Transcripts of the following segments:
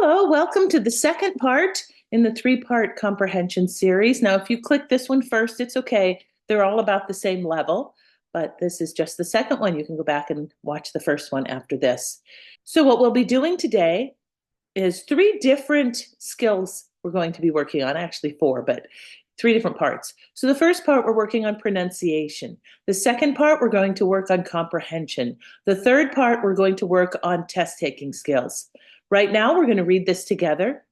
Hello, welcome to the second part in the three-part comprehension series. Now, if you click this one first, it's okay. They're all about the same level, but this is just the second one. You can go back and watch the first one after this. So what we'll be doing today is three different skills we're going to be working on, actually four, but three different parts. So the first part, we're working on pronunciation. The second part, we're going to work on comprehension. The third part, we're going to work on test-taking skills. Right now, we're going to read this together.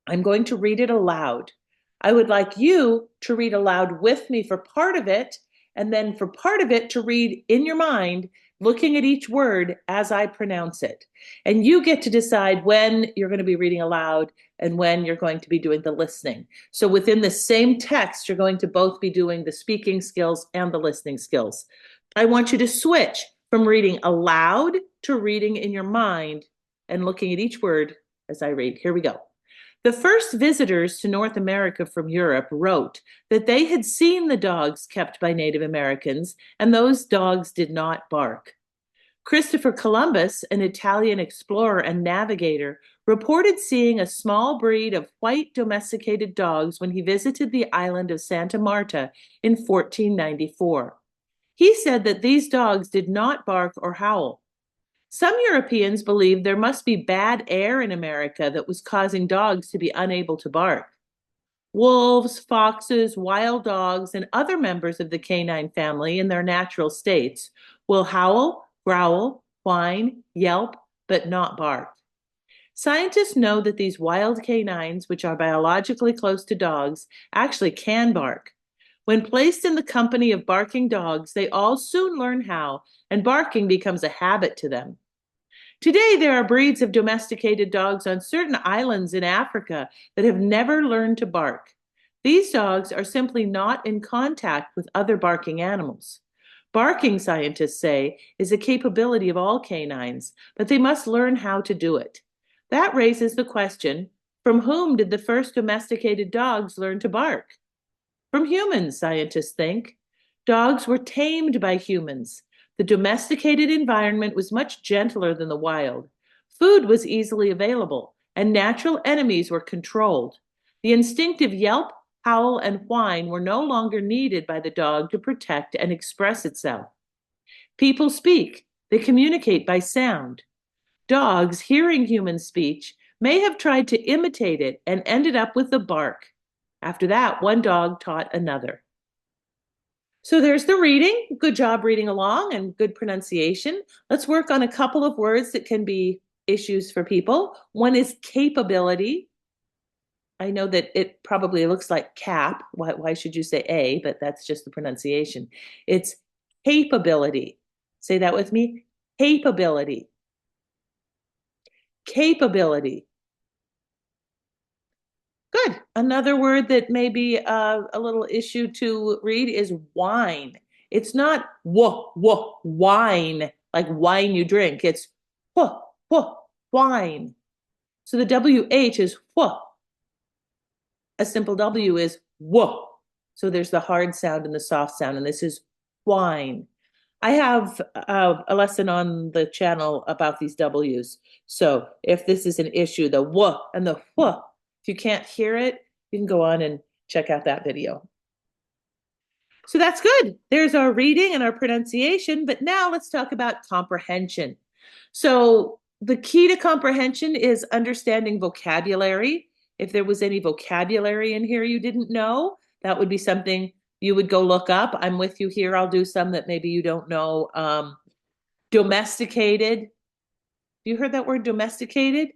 I'm going to read it aloud. I would like you to read aloud with me for part of it, and then for part of it to read in your mind, looking at each word as I pronounce it. And you get to decide when you're going to be reading aloud and when you're going to be doing the listening. So within the same text, you're going to both be doing the speaking skills and the listening skills. I want you to switch from reading aloud to reading in your mind and looking at each word as I read. Here we go. The first visitors to North America from Europe wrote that they had seen the dogs kept by Native Americans, and those dogs did not bark. Christopher Columbus, an Italian explorer and navigator, reported seeing a small breed of white domesticated dogs when he visited the island of Santa Marta in 1494. He said that these dogs did not bark or howl. Some Europeans believed there must be bad air in America that was causing dogs to be unable to bark. Wolves, foxes, wild dogs, and other members of the canine family in their natural states will howl, growl, whine, yelp, but not bark. Scientists know that these wild canines, which are biologically close to dogs, actually can bark. When placed in the company of barking dogs, they all soon learn how, and barking becomes a habit to them. Today, there are breeds of domesticated dogs on certain islands in Africa that have never learned to bark. These dogs are simply not in contact with other barking animals. Barking, scientists say, is a capability of all canines, but they must learn how to do it. That raises the question, from whom did the first domesticated dogs learn to bark? From humans, scientists think. Dogs were tamed by humans. The domesticated environment was much gentler than the wild. Food was easily available, and natural enemies were controlled. The instinctive yelp, howl, and whine were no longer needed by the dog to protect and express itself. People speak. They communicate by sound. Dogs, hearing human speech, may have tried to imitate it and ended up with the bark. After that, one dog taught another. So there's the reading. Good job reading along and good pronunciation. Let's work on a couple of words that can be issues for people. One is capability. I know that it probably looks like cap. Why should you say A? But that's just the pronunciation. It's capability. Say that with me. Capability. Capability. Good. Another word that may be a little issue to read is wine. It's not wine, like wine you drink. It's wine. So the WH is wh. A simple W is wh. So there's the hard sound and the soft sound, and this is wine. I have a lesson on the channel about these W's. So if this is an issue, the wh and the wh, if you can't hear it, you can go on and check out that video. So that's good. There's our reading and our pronunciation, but now let's talk about comprehension. So the key to comprehension is understanding vocabulary. If there was any vocabulary in here you didn't know, that would be something you would go look up. I'm with you here. I'll do some that maybe you don't know. Domesticated. You heard that word domesticated?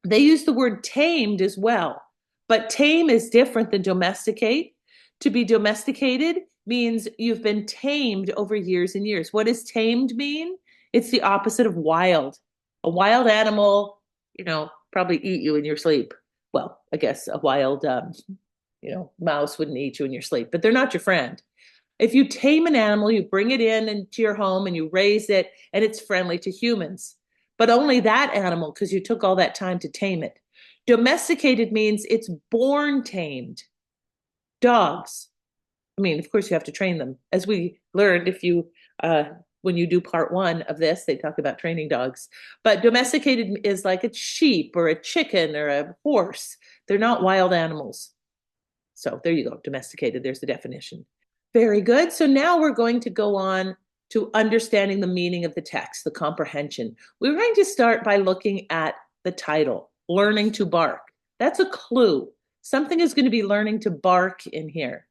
They use the word tamed as well, but tame is different than domesticate. To be domesticated means you've been tamed over years and years. What does tamed mean? It's the opposite of wild. A wild animal, probably eat you in your sleep. Well, I guess a wild, mouse wouldn't eat you in your sleep, but they're not your friend. If you tame an animal, you bring it into your home and you raise it, and it's friendly to humans. But only that animal, because you took all that time to tame it. Domesticated means it's born tamed. Dogs. I mean, of course, you have to train them. As we learned, if you when you do part one of this, they talk about training dogs. But domesticated is like a sheep or a chicken or a horse. They're not wild animals. So there you go, domesticated. There's the definition. Very good. So now we're going to go on to understanding the meaning of the text, the comprehension. We're going to start by looking at the title, Learning to Bark. That's a clue. Something is going to be learning to bark in here.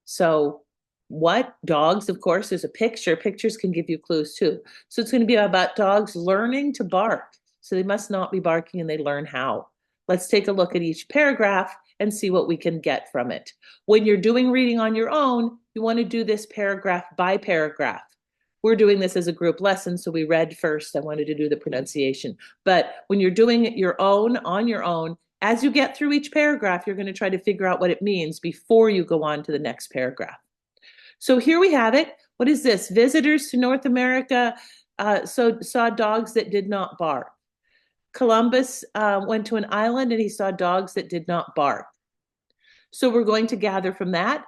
So what? Dogs, of course, there's a picture. Pictures can give you clues too. So it's going to be about dogs learning to bark. So they must not be barking and they learn how. Let's take a look at each paragraph and see what we can get from it. When you're doing reading on your own, you want to do this paragraph by paragraph. We're doing this as a group lesson, so we read first. I wanted to do the pronunciation. But when you're doing it your own, on your own, as you get through each paragraph, you're going to try to figure out what it means before you go on to the next paragraph. So here we have it. What is this? Visitors to North America saw dogs that did not bark. Columbus went to an island and he saw dogs that did not bark. So we're going to gather from that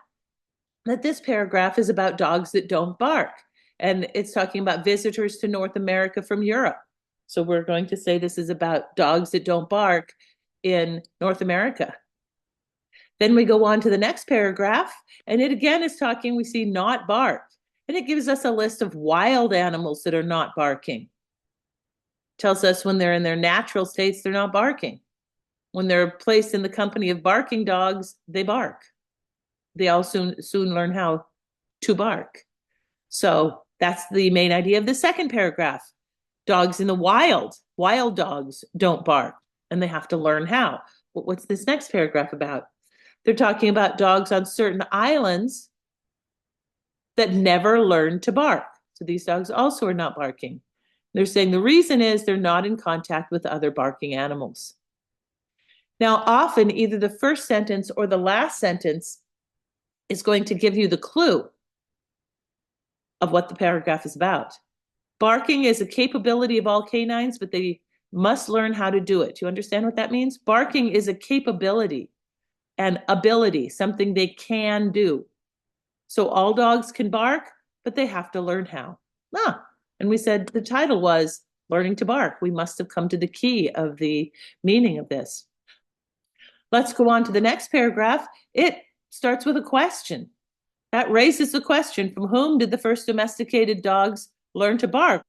this paragraph is about dogs that don't bark. And it's talking about visitors to North America from Europe. So we're going to say this is about dogs that don't bark in North America. Then we go on to the next paragraph, and it again is talking, we see not bark. And it gives us a list of wild animals that are not barking. Tells us when they're in their natural states, they're not barking. When they're placed in the company of barking dogs, they bark. They all soon learn how to bark. So that's the main idea of the second paragraph. Dogs in the wild dogs don't bark, and they have to learn how. What's this next paragraph about? They're talking about dogs on certain islands that never learn to bark. So these dogs also are not barking. They're saying the reason is they're not in contact with other barking animals. Now, often either the first sentence or the last sentence is going to give you the clue of what the paragraph is about. Barking is a capability of all canines, but they must learn how to do it. Do you understand what that means? Barking is a capability, an ability, something they can do. So all dogs can bark, but they have to learn how. And we said the title was Learning to Bark. We must have come to the key of the meaning of this. Let's go on to the next paragraph. It starts with a question. That raises the question, from whom did the first domesticated dogs learn to bark?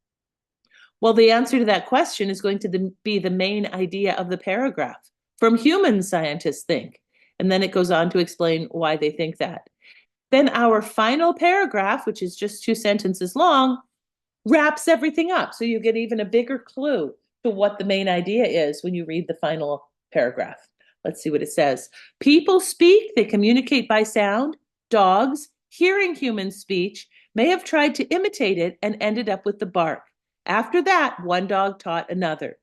Well, the answer to that question is going to be the main idea of the paragraph. From humans, scientists think. And then it goes on to explain why they think that. Then our final paragraph, which is just 2 sentences long, wraps everything up. So you get even a bigger clue to what the main idea is when you read the final paragraph. Let's see what it says. People speak, they communicate by sound. Dogs, hearing human speech, may have tried to imitate it and ended up with the bark. After that, one dog taught another.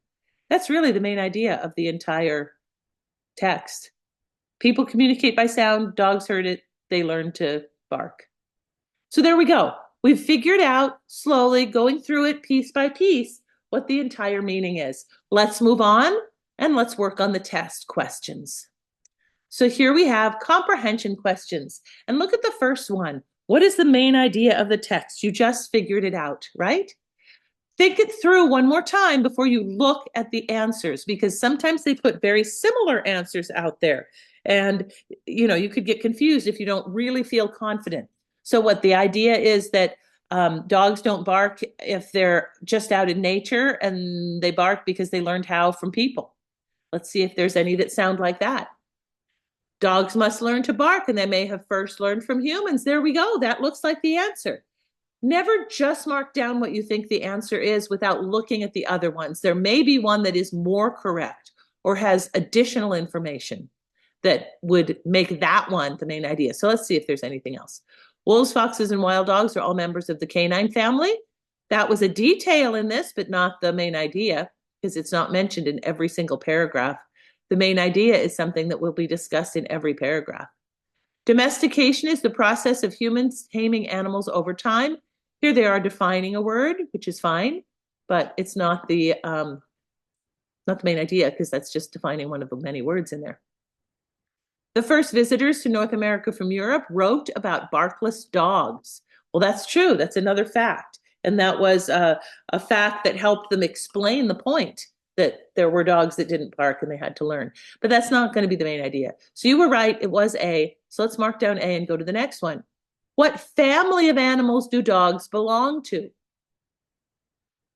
That's really the main idea of the entire text. People communicate by sound, dogs heard it, they learned to bark. So there we go. We've figured out, slowly going through it piece by piece, what the entire meaning is. Let's move on and let's work on the test questions. So here we have comprehension questions. And look at the first one. What is the main idea of the text? You just figured it out, right? Think it through one more time before you look at the answers, because sometimes they put very similar answers out there. And, you could get confused if you don't really feel confident. So what the idea is that dogs don't bark if they're just out in nature, and they bark because they learned how from people. Let's see if there's any that sound like that. Dogs must learn to bark, and they may have first learned from humans. There we go. That looks like the answer. Never just mark down what you think the answer is without looking at the other ones. There may be one that is more correct or has additional information that would make that one the main idea. So let's see if there's anything else. Wolves, foxes, and wild dogs are all members of the canine family. That was a detail in this, but not the main idea, because it's not mentioned in every single paragraph. The main idea is something that will be discussed in every paragraph. Domestication is the process of humans taming animals over time. Here they are defining a word, which is fine, but it's not the main idea, because that's just defining one of the many words in there. The first visitors to North America from Europe wrote about barkless dogs. Well, that's true. That's another fact. And that was a fact that helped them explain the point that there were dogs that didn't bark and they had to learn. But that's not going to be the main idea. So you were right. It was A. So let's mark down A and go to the next one. What family of animals do dogs belong to?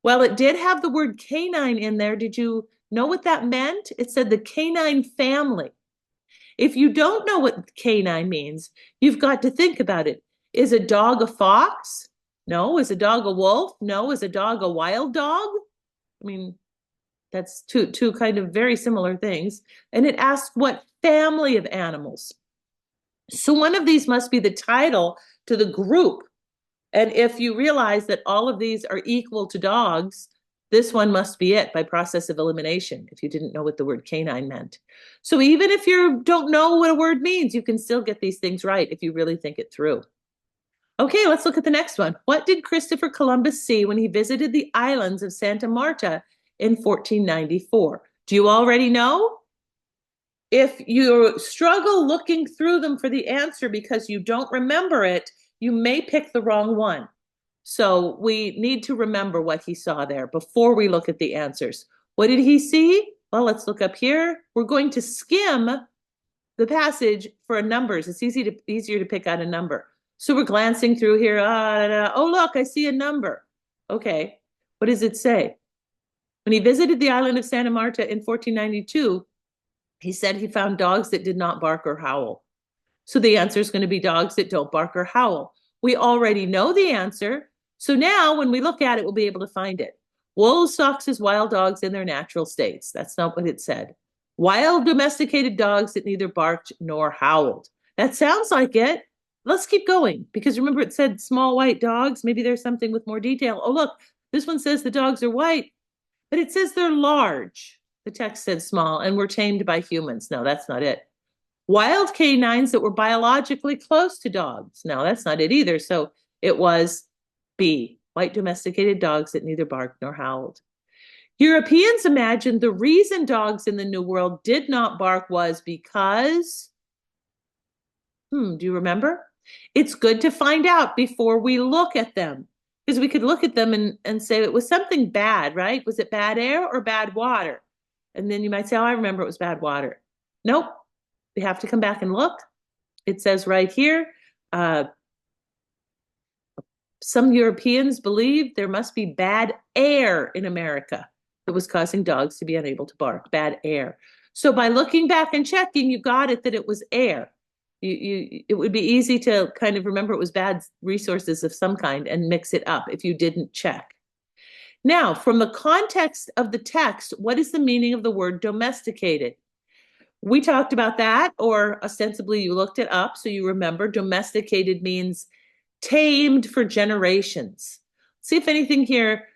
Well, it did have the word canine in there. Did you know what that meant? It said the canine family. If you don't know what canine means, you've got to think about it. Is a dog a fox? No. Is a dog a wolf? No. Is a dog a wild dog? I mean, that's two kind of very similar things. And it asks what family of animals. So one of these must be the title to the group. And if you realize that all of these are equal to dogs, this one must be it by process of elimination, if you didn't know what the word canine meant. So even if you don't know what a word means, you can still get these things right if you really think it through. Okay, let's look at the next one. What did Christopher Columbus see when he visited the islands of Santa Marta in 1494? Do you already know? If you struggle looking through them for the answer because you don't remember it, you may pick the wrong one. So we need to remember what he saw there before we look at the answers. What did he see? Well, let's look up here. We're going to skim the passage for numbers. It's easier to pick out a number. So we're glancing through here. Oh, look, I see a number. Okay, what does it say? When he visited the island of Santa Marta in 1492, he said he found dogs that did not bark or howl. So the answer is going to be dogs that don't bark or howl. We already know the answer. So now when we look at it, we'll be able to find it. Wolves, foxes, wild dogs in their natural states. That's not what it said. Wild domesticated dogs that neither barked nor howled. That sounds like it. Let's keep going because remember it said small white dogs. Maybe there's something with more detail. Oh, look, this one says the dogs are white, but it says they're large. The text said small and were tamed by humans. No, that's not it. Wild canines that were biologically close to dogs. No, that's not it either. So it was B, white domesticated dogs that neither barked nor howled. Europeans imagined the reason dogs in the New World did not bark was because, do you remember? It's good to find out before we look at them because we could look at them and say it was something bad, right? Was it bad air or bad water? And then you might say, oh, I remember it was bad water. Nope. We have to come back and look. It says right here, some Europeans believe there must be bad air in America that was causing dogs to be unable to bark, bad air. So by looking back and checking, you got it that it was air. It would be easy to kind of remember it was bad resources of some kind and mix it up if you didn't check. Now, from the context of the text, what is the meaning of the word domesticated? We talked about that, or ostensibly you looked it up, so you remember domesticated means tamed for generations. See if anything here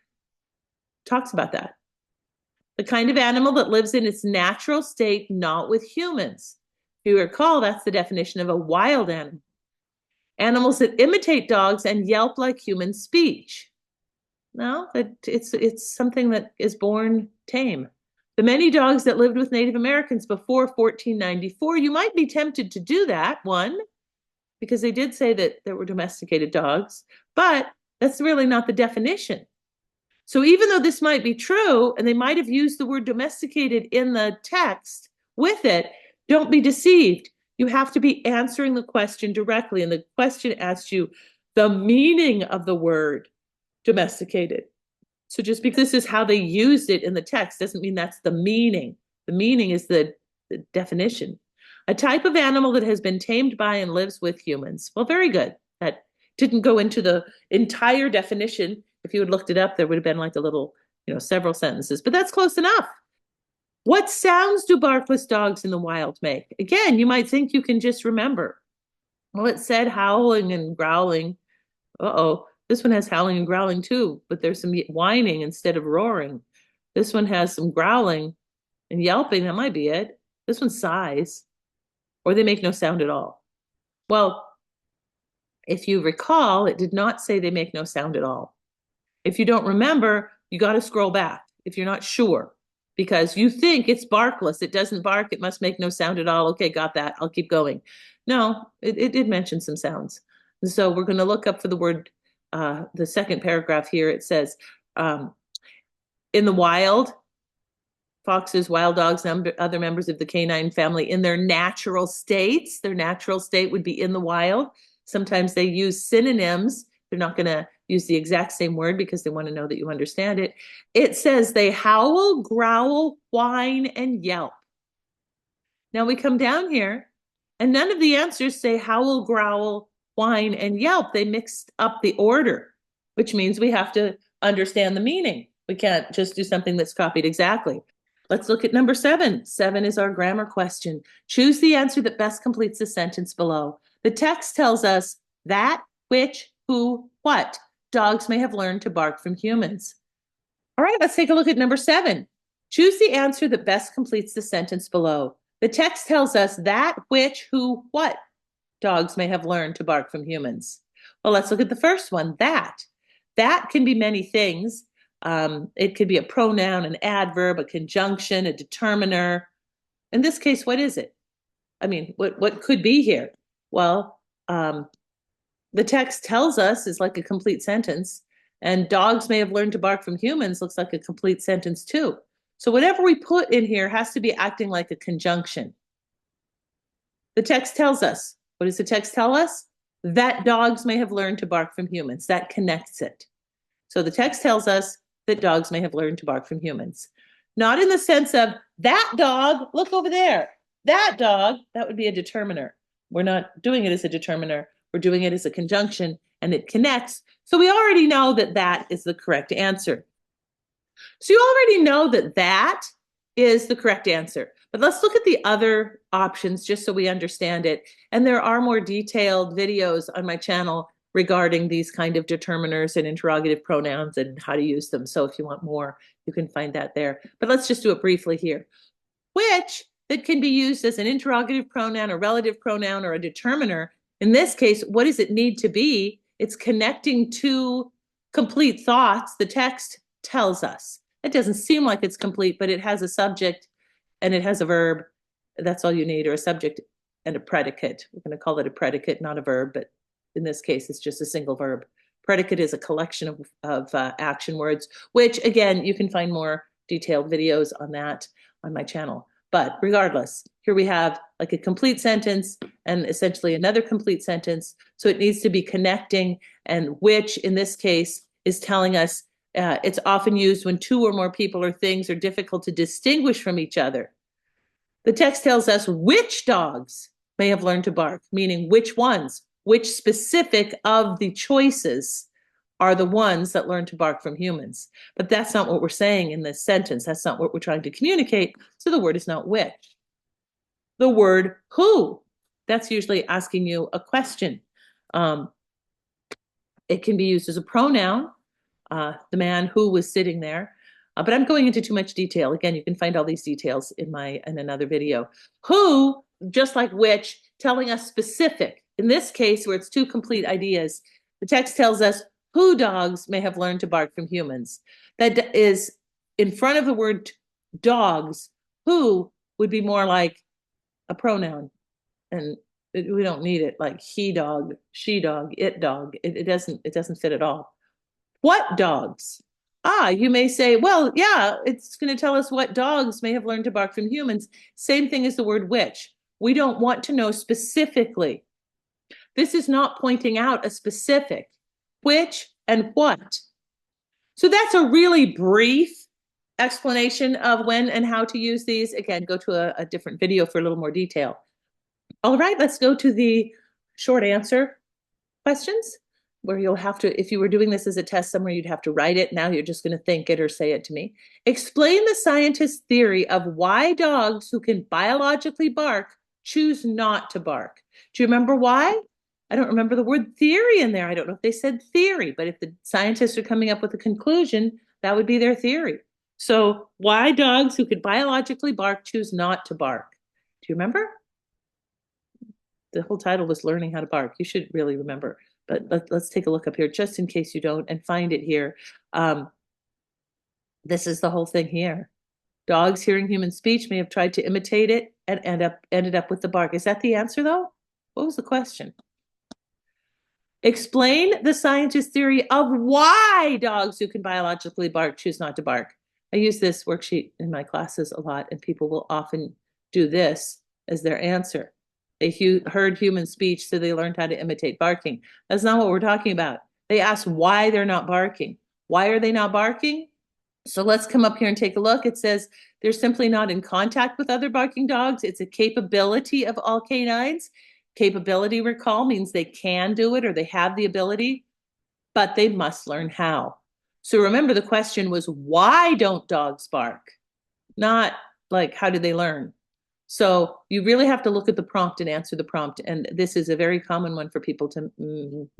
talks about that. The kind of animal that lives in its natural state, not with humans. If you recall, that's the definition of a wild animal. Animals that imitate dogs and yelp like human speech. No, it's something that is born tame. The many dogs that lived with Native Americans before 1494, you might be tempted to do that, one, because they did say that there were domesticated dogs, but that's really not the definition. So even though this might be true, and they might have used the word domesticated in the text with it, don't be deceived. You have to be answering the question directly, and the question asks you the meaning of the word domesticated. So just because this is how they used it in the text doesn't mean that's the meaning. The meaning is the definition. A type of animal that has been tamed by and lives with humans. Well, very good. That didn't go into the entire definition. If you had looked it up, there would have been like a little, several sentences, but that's close enough. What sounds do barkless dogs in the wild make? Again, you might think you can just remember. Well, it said howling and growling. Uh-oh. This one has howling and growling too, but there's some whining instead of roaring. This one has some growling and yelping. That might be it. This one sighs, or they make no sound at all. Well, if you recall, it did not say they make no sound at all. If you don't remember, you got to scroll back if you're not sure, because you think it's barkless. It doesn't bark. It must make no sound at all. Okay, got that. I'll keep going. No, it did mention some sounds. And so we're going to look up for the word the second paragraph here, it says, in the wild, foxes, wild dogs, and other members of the canine family in their natural states. Their natural state would be in the wild. Sometimes they use synonyms. They're not going to use the exact same word because they want to know that you understand it. It says they howl, growl, whine, and yelp. Now we come down here, and none of the answers say howl, growl, whine, and yelp. They mixed up the order, which means we have to understand the meaning. We can't just do something that's copied exactly. Let's look at number 7. 7 is our grammar question. Choose the answer that best completes the sentence below. The text tells us that, which, who, what dogs may have learned to bark from humans. All right, let's take a look at number 7. Choose the answer that best completes the sentence below. The text tells us that, which, who, what dogs may have learned to bark from humans. Well, let's look at the first one, that. That can be many things. It could be a pronoun, an adverb, a conjunction, a determiner. In this case, what is it? I mean, what could be here? Well, the text tells us is like a complete sentence, and dogs may have learned to bark from humans looks like a complete sentence too. So whatever we put in here has to be acting like a conjunction. The text tells us, what does the text tell us? That dogs may have learned to bark from humans. That connects it. So the text tells us that dogs may have learned to bark from humans. Not in the sense of that dog, look over there. That dog, that would be a determiner. We're not doing it as a determiner. We're doing it as a conjunction, and it connects. So we already know that that is the correct answer. So you already know that that is the correct answer. But let's look at the other options just so we understand it. And there are more detailed videos on my channel regarding these kind of determiners and interrogative pronouns and how to use them. So if you want more, you can find that there. But let's just do it briefly here. Which, that can be used as an interrogative pronoun, a relative pronoun, or a determiner. In this case, what does it need to be? It's connecting two complete thoughts. The text tells us. It doesn't seem like it's complete, but it has a subject and it has a verb. That's all you need, or a subject and a predicate. We're going to call it a predicate, not a verb, but in this case, it's just a single verb. Predicate is a collection of action words, which, again, you can find more detailed videos on that on my channel. But regardless, here we have like a complete sentence and essentially another complete sentence. So it needs to be connecting, and which, in this case, is telling us it's often used when two or more people or things are difficult to distinguish from each other. The text tells us which dogs may have learned to bark, meaning which ones. Which specific of the choices are the ones that learn to bark from humans. But that's not what we're saying in this sentence. That's not what we're trying to communicate. So the word is not which. The word who, that's usually asking you a question. It can be used as a pronoun, the man who was sitting there. But I'm going into too much detail. Again, you can find all these details in another video. Who, just like which, telling us specific. In this case, where it's two complete ideas, the text tells us who dogs may have learned to bark from humans. That is in front of the word dogs. Who would be more like a pronoun, and we don't need it like he dog, she dog, it dog. It doesn't fit at all. What dogs? You may say, well, yeah, it's going to tell us what dogs may have learned to bark from humans. Same thing as the word which. We don't want to know specifically. This is not pointing out a specific. Which and what. So that's a really brief explanation of when and how to use these. Again, go to a different video for a little more detail. All right, let's go to the short answer questions, where you'll have to, if you were doing this as a test somewhere, you'd have to write it. Now you're just going to think it or say it to me. Explain the scientist's theory of why dogs who can biologically bark choose not to bark. Do you remember why? I don't remember the word theory in there. I don't know if they said theory, but if the scientists are coming up with a conclusion, that would be their theory. So why dogs who could biologically bark choose not to bark? Do you remember? The whole title was Learning How to Bark. You should really remember. But let's take a look up here just in case you don't and find it here. This is the whole thing here. Dogs hearing human speech may have tried to imitate it and ended up with the bark. Is that the answer, though? What was the question? Explain the scientist theory of why dogs who can biologically bark choose not to bark. I use this worksheet in my classes a lot, and people will often do this as their answer. They heard human speech, so they learned how to imitate barking. That's not what we're talking about. They asked why they're not barking. Why are they not barking? So let's come up here and take a look. It says they're simply not in contact with other barking dogs. It's a capability of all canines. Capability, recall, means they can do it or they have the ability, but they must learn how. So remember, the question was, why don't dogs bark? Not like, how do they learn? So you really have to look at the prompt and answer the prompt. And this is a very common one for people to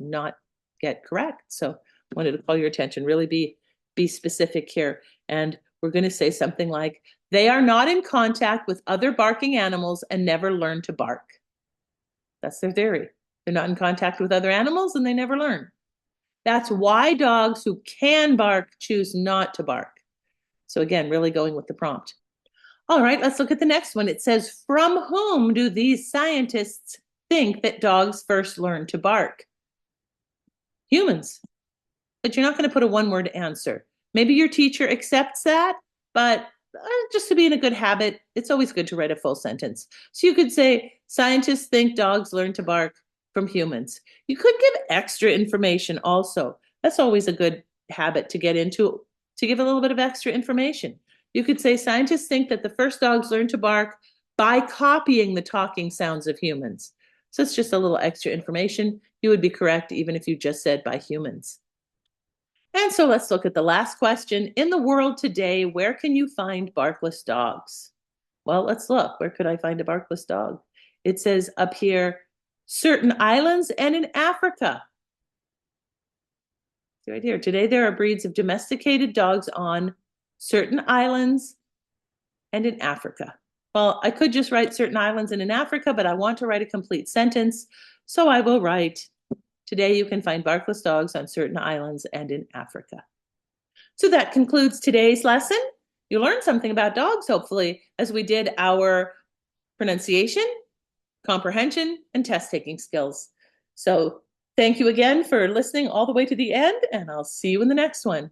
not get correct. So I wanted to call your attention, really be specific here. And we're going to say something like, they are not in contact with other barking animals and never learn to bark. That's their theory. They're not in contact with other animals and they never learn. That's why dogs who can bark choose not to bark. So again, really going with the prompt. All right, let's look at the next one. It says, from whom do these scientists think that dogs first learn to bark? Humans. But you're not going to put a one-word answer. Maybe your teacher accepts that, but just to be in a good habit, it's always good to write a full sentence. So you could say, scientists think dogs learn to bark from humans. You could give extra information also. That's always a good habit to get into, to give a little bit of extra information. You could say, scientists think that the first dogs learn to bark by copying the talking sounds of humans. So it's just a little extra information. You would be correct even if you just said by humans. And so let's look at the last question. In the world today, where can you find barkless dogs? Well, let's look. Where could I find a barkless dog? It says up here, certain islands and in Africa. Right here. Today, there are breeds of domesticated dogs on certain islands and in Africa. Well, I could just write certain islands and in Africa, but I want to write a complete sentence. So I will write, today you can find barkless dogs on certain islands and in Africa. So that concludes today's lesson. You learned something about dogs, hopefully, as we did our pronunciation, comprehension, and test-taking skills. So thank you again for listening all the way to the end, and I'll see you in the next one.